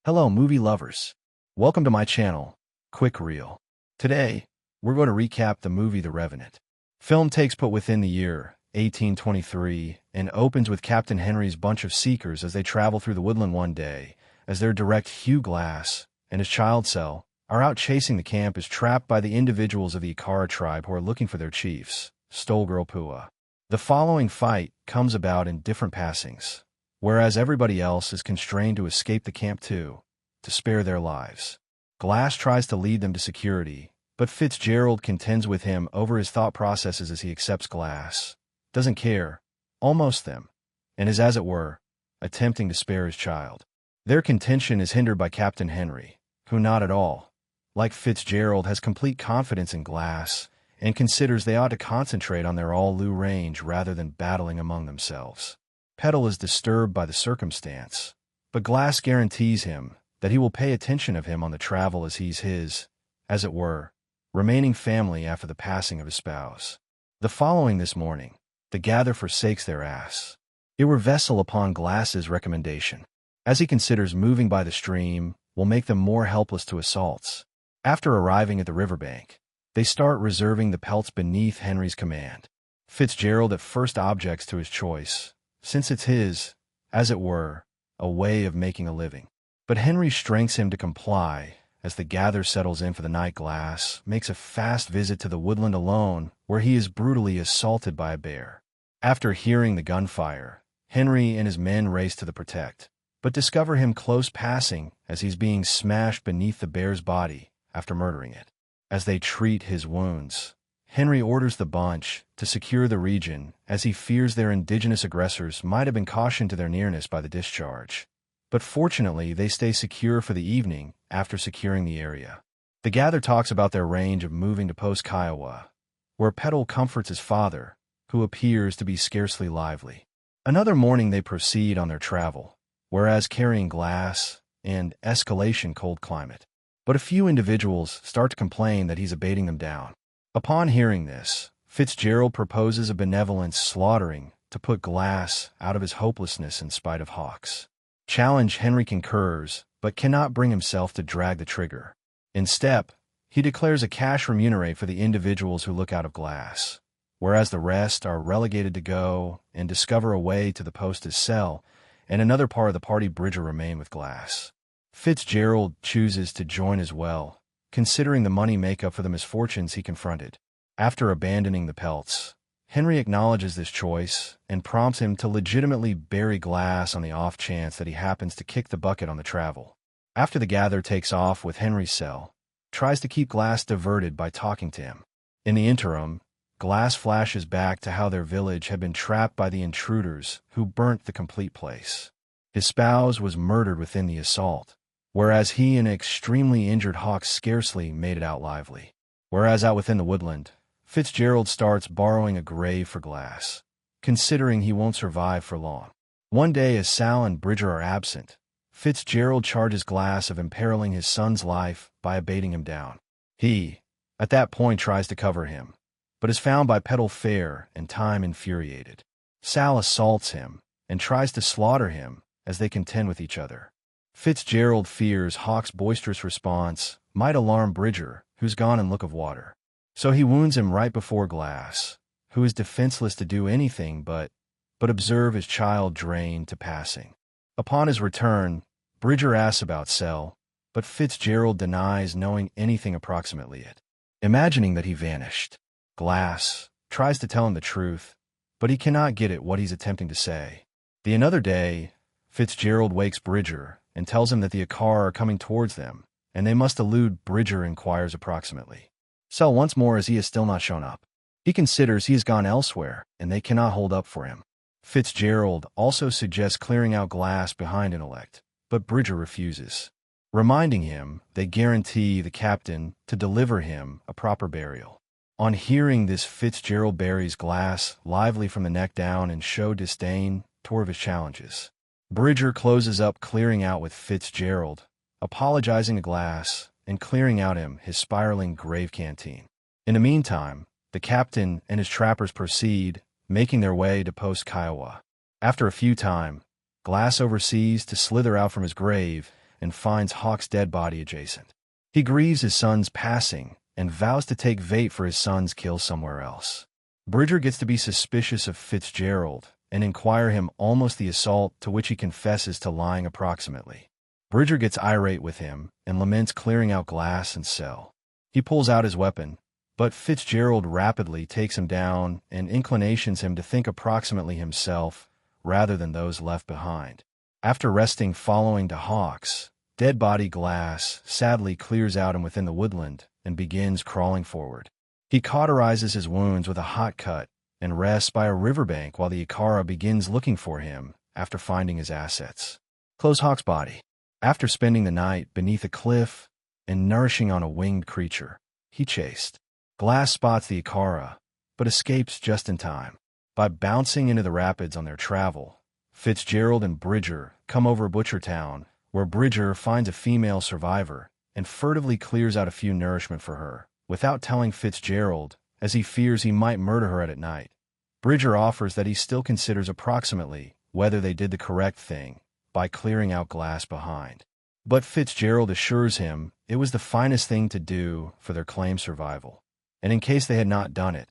Hello movie lovers. Welcome to my channel, Quick Reel. Today, we're going to recap the movie The Revenant. Film takes place within the year 1823 and opens with Captain Henry's bunch of seekers as they travel through the woodland one day, as their director Hugh Glass and his child Sel are out chasing the camp is trapped by the individuals of the Iñárritu tribe who are looking for their chiefs, Stolgirl Pua. The following fight comes about in different passings, whereas everybody else is constrained to escape the camp too, to spare their lives. Glass tries to lead them to security, but Fitzgerald contends with him over his thought processes as he accepts Glass, doesn't care, almost them, and is, as it were, attempting to spare his child. Their contention is hindered by Captain Henry, who not at all, like Fitzgerald, has complete confidence in Glass and considers they ought to concentrate on their all-new range rather than battling among themselves. Petal is disturbed by the circumstance, but Glass guarantees him that he will pay attention of him on the travel as he's his, as it were, remaining family after the passing of his spouse. The following this morning, the gather forsakes their ass. It were vessel upon Glass's recommendation, as he considers moving by the stream will make them more helpless to assaults. After arriving at the riverbank, they start reserving the pelts beneath Henry's command. Fitzgerald at first objects to his choice, since it's his, as it were, a way of making a living. But Henry strengthens him to comply. As the gather settles in for the night, Glass makes a fast visit to the woodland alone, where he is brutally assaulted by a bear. After hearing the gunfire, Henry and his men race to the protect, but discover him close passing as he's being smashed beneath the bear's body after murdering it. As they treat his wounds, Henry orders the bunch to secure the region as he fears their indigenous aggressors might have been cautioned to their nearness by the discharge. But fortunately, they stay secure for the evening after securing the area. The gather talks about their range of moving to Post Kiowa, where Petal comforts his father, who appears to be scarcely lively. Another morning they proceed on their travel, whereas carrying Glass and escalation cold climate. But a few individuals start to complain that he's abating them down. Upon hearing this, Fitzgerald proposes a benevolent slaughtering to put Glass out of his hopelessness in spite of Hawks. Challenge Henry concurs, but cannot bring himself to drag the trigger. Instead, he declares a cash remunerate for the individuals who look out of Glass, whereas the rest are relegated to go and discover a way to the post's cell, and another part of the party Bridger remain with Glass. Fitzgerald chooses to join as well, considering the money make-up for the misfortunes he confronted. After abandoning the pelts, Henry acknowledges this choice and prompts him to legitimately bury Glass on the off chance that he happens to kick the bucket on the travel. After the gather takes off with Henry's cell, tries to keep Glass diverted by talking to him. In the interim, Glass flashes back to how their village had been trapped by the intruders who burnt the complete place. His spouse was murdered within the assault, whereas he and an extremely injured Hawk scarcely made it out lively. Whereas out within the woodland, Fitzgerald starts borrowing a grave for Glass, considering he won't survive for long. One day, as Sal and Bridger are absent, Fitzgerald charges Glass of imperiling his son's life by abating him down. He, at that point, tries to cover him, but is found by Petal fair and time infuriated. Sal assaults him and tries to slaughter him as they contend with each other. Fitzgerald fears Hawk's boisterous response might alarm Bridger, who's gone in look of water. So he wounds him right before Glass, who is defenseless to do anything but observe his child drained to passing. Upon his return, Bridger asks about Sel, but Fitzgerald denies knowing anything approximately it. Imagining that he vanished, Glass tries to tell him the truth, but he cannot get at what he's attempting to say. The another day, Fitzgerald wakes Bridger and tells him that the Iñárritu are coming towards them, and they must elude. Bridger inquires approximately Sel once more as he has still not shown up. He considers he has gone elsewhere, and they cannot hold up for him. Fitzgerald also suggests clearing out Glass behind intellect, but Bridger refuses, reminding him they guarantee the captain to deliver him a proper burial. On hearing this, Fitzgerald buries Glass lively from the neck down and show disdain toward his challenges. Bridger closes up clearing out with Fitzgerald, apologizing to Glass and clearing out his spiraling grave canteen. In the meantime, the captain and his trappers proceed, making their way to Post Kiowa. After a few time, Glass oversees to slither out from his grave and finds Hawk's dead body adjacent. He grieves his son's passing and vows to take bait for his son's kill somewhere else. Bridger gets to be suspicious of Fitzgerald and inquire him almost the assault, to which he confesses to lying approximately. Bridger gets irate with him and laments clearing out Glass and cell. He pulls out his weapon, but Fitzgerald rapidly takes him down and inclinations him to think approximately himself rather than those left behind. After resting following to Hawk's dead body, Glass sadly clears out and within the woodland and begins crawling forward. He cauterizes his wounds with a hot cut and rests by a riverbank while the Iñárritu begins looking for him after finding his assets. Close Hawk's body. After spending the night beneath a cliff and nourishing on a winged creature he chased, Glass spots the Iñárritu, but escapes just in time. By bouncing into the rapids on their travel, Fitzgerald and Bridger come over Butchertown, where Bridger finds a female survivor and furtively clears out a few nourishment for her, without telling Fitzgerald, as he fears he might murder her at night. Bridger offers that he still considers approximately whether they did the correct thing by clearing out Glass behind. But Fitzgerald assures him it was the finest thing to do for their claimed survival, and in case they had not done it,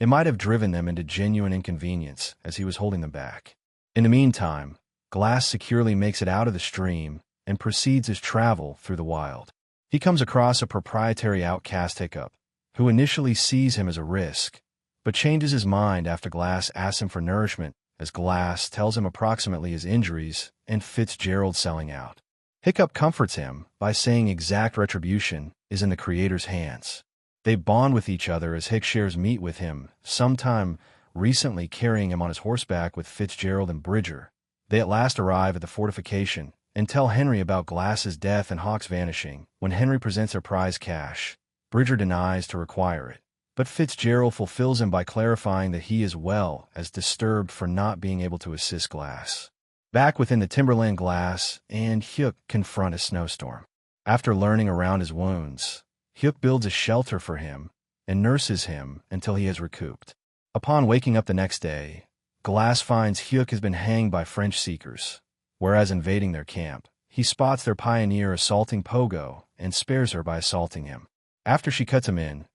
it might have driven them into genuine inconvenience as he was holding them back. In the meantime, Glass securely makes it out of the stream and proceeds his travel through the wild. He comes across a proprietary outcast Hiccup, who initially sees him as a risk, but changes his mind after Glass asks him for nourishment, as Glass tells him approximately his injuries and Fitzgerald selling out. Hiccup comforts him by saying exact retribution is in the Creator's hands. They bond with each other as Hick shares meat with him, sometime recently carrying him on his horseback with Fitzgerald and Bridger. They at last arrive at the fortification and tell Henry about Glass's death and Hawk's vanishing. When Henry presents their prize cash, Bridger denies to require it, but Fitzgerald fulfills him by clarifying that he as well as disturbed for not being able to assist Glass. Back within the timberland, Glass and Hugh confront a snowstorm. After learning around his wounds, Hugh builds a shelter for him and nurses him until he has recouped. Upon waking up the next day, Glass finds Hugh has been hanged by French seekers, whereas invading their camp, he spots their pioneer assaulting Pogo and spares her by assaulting him. After she cuts him in,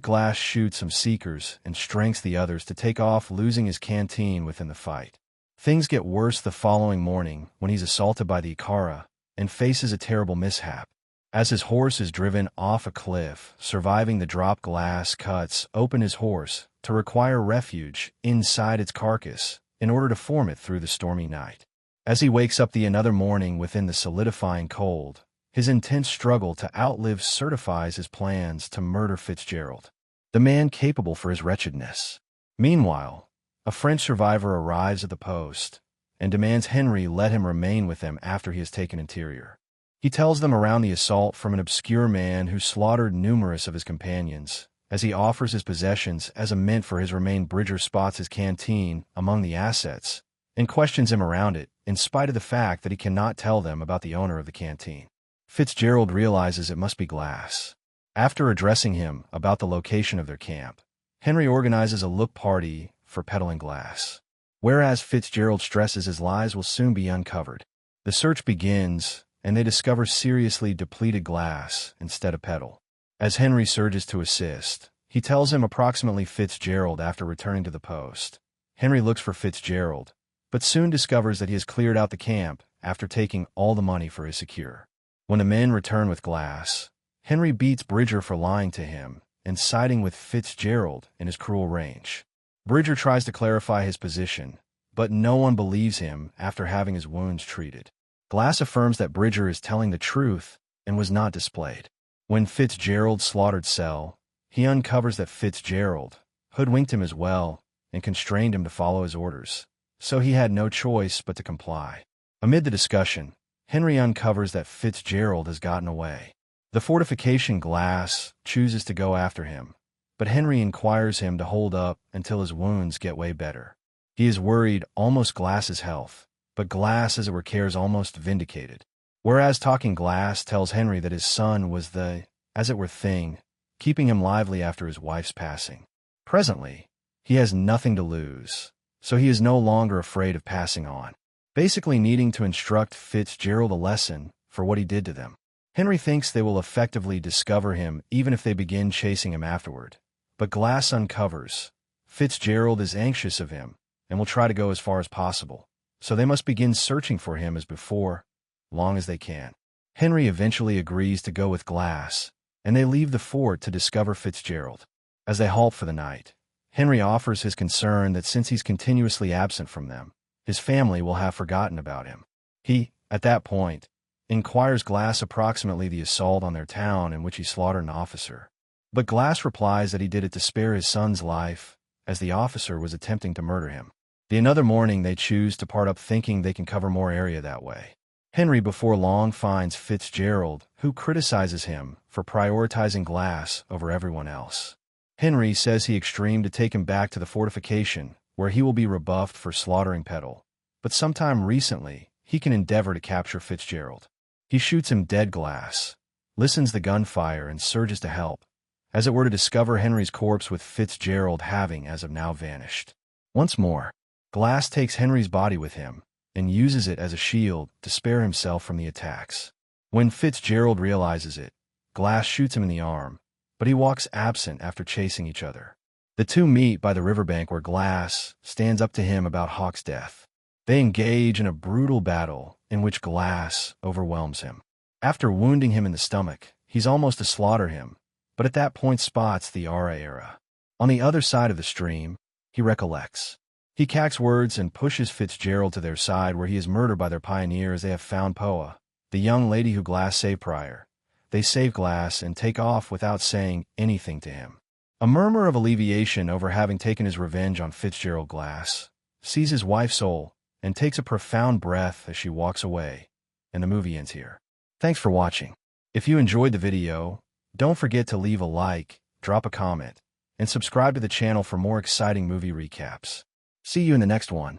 Glass shoots some seekers and strengthens the others to take off, losing his canteen within the fight. Things get worse the following morning when he's assaulted by the Iñárritu and faces a terrible mishap. As his horse is driven off a cliff, surviving the drop, Glass cuts open his horse to require refuge inside its carcass in order to form it through the stormy night. As he wakes up another morning within the solidifying cold, his intense struggle to outlive certifies his plans to murder Fitzgerald, the man capable for his wretchedness. Meanwhile, a French survivor arrives at the post and demands Henry let him remain with them after he has taken interior. He tells them around the assault from an obscure man who slaughtered numerous of his companions, as he offers his possessions as a mint for his remain. Bridger spots his canteen among the assets and questions him around it, in spite of the fact that he cannot tell them about the owner of the canteen. Fitzgerald realizes it must be Glass. After addressing him about the location of their camp, Henry organizes a look party for peddling Glass, whereas Fitzgerald stresses his lies will soon be uncovered. The search begins, and they discover seriously depleted Glass instead of peddle. As Henry surges to assist, he tells him approximately Fitzgerald after returning to the post. Henry looks for Fitzgerald, but soon discovers that he has cleared out the camp after taking all the money for his secure. When the men return with Glass, Henry beats Bridger for lying to him and siding with Fitzgerald in his cruel rage. Bridger tries to clarify his position, but no one believes him after having his wounds treated. Glass affirms that Bridger is telling the truth and was not displayed. When Fitzgerald slaughtered Cell, he uncovers that Fitzgerald hoodwinked him as well and constrained him to follow his orders, so he had no choice but to comply. Amid the discussion, Henry uncovers that Fitzgerald has gotten away. The fortification, Glass chooses to go after him, but Henry inquires him to hold up until his wounds get way better. He is worried almost Glass's health, but Glass, as it were, cares almost vindicated. Whereas talking Glass tells Henry that his son was the, as it were, thing, keeping him lively after his wife's passing. Presently, he has nothing to lose, so he is no longer afraid of passing on, basically needing to instruct Fitzgerald a lesson for what he did to them. Henry thinks they will effectively discover him even if they begin chasing him afterward. But Glass uncovers Fitzgerald is anxious of him and will try to go as far as possible, so they must begin searching for him as before, long as they can. Henry eventually agrees to go with Glass, and they leave the fort to discover Fitzgerald. As they halt for the night, Henry offers his concern that since he's continuously absent from them, his family will have forgotten about him. He, at that point, inquires Glass approximately the assault on their town in which he slaughtered an officer. But Glass replies that he did it to spare his son's life, as the officer was attempting to murder him. Another morning they choose to part up thinking they can cover more area that way. Henry before long finds Fitzgerald, who criticizes him for prioritizing Glass over everyone else. Henry says he extreme to take him back to the fortification, where he will be rebuffed for slaughtering Petal. But sometime recently, he can endeavor to capture Fitzgerald. He shoots him dead. Glass listens the gunfire and surges to help, as it were to discover Henry's corpse with Fitzgerald having as of now vanished. Once more, Glass takes Henry's body with him and uses it as a shield to spare himself from the attacks. When Fitzgerald realizes it, Glass shoots him in the arm, but he walks absent after chasing each other. The two meet by the riverbank where Glass stands up to him about Hawk's death. They engage in a brutal battle in which Glass overwhelms him. After wounding him in the stomach, he's almost to slaughter him, but at that point spots the Ara era. On the other side of the stream, he recollects. He cacks words and pushes Fitzgerald to their side, where he is murdered by their pioneer as they have found Poa, the young lady who Glass saved prior. They save Glass and take off without saying anything to him. A murmur of alleviation over having taken his revenge on Fitzgerald. Glass sees his wife's soul and takes a profound breath as she walks away, and the movie ends here. Thanks for watching. If you enjoyed the video, don't forget to leave a like, drop a comment, and subscribe to the channel for more exciting movie recaps. See you in the next one.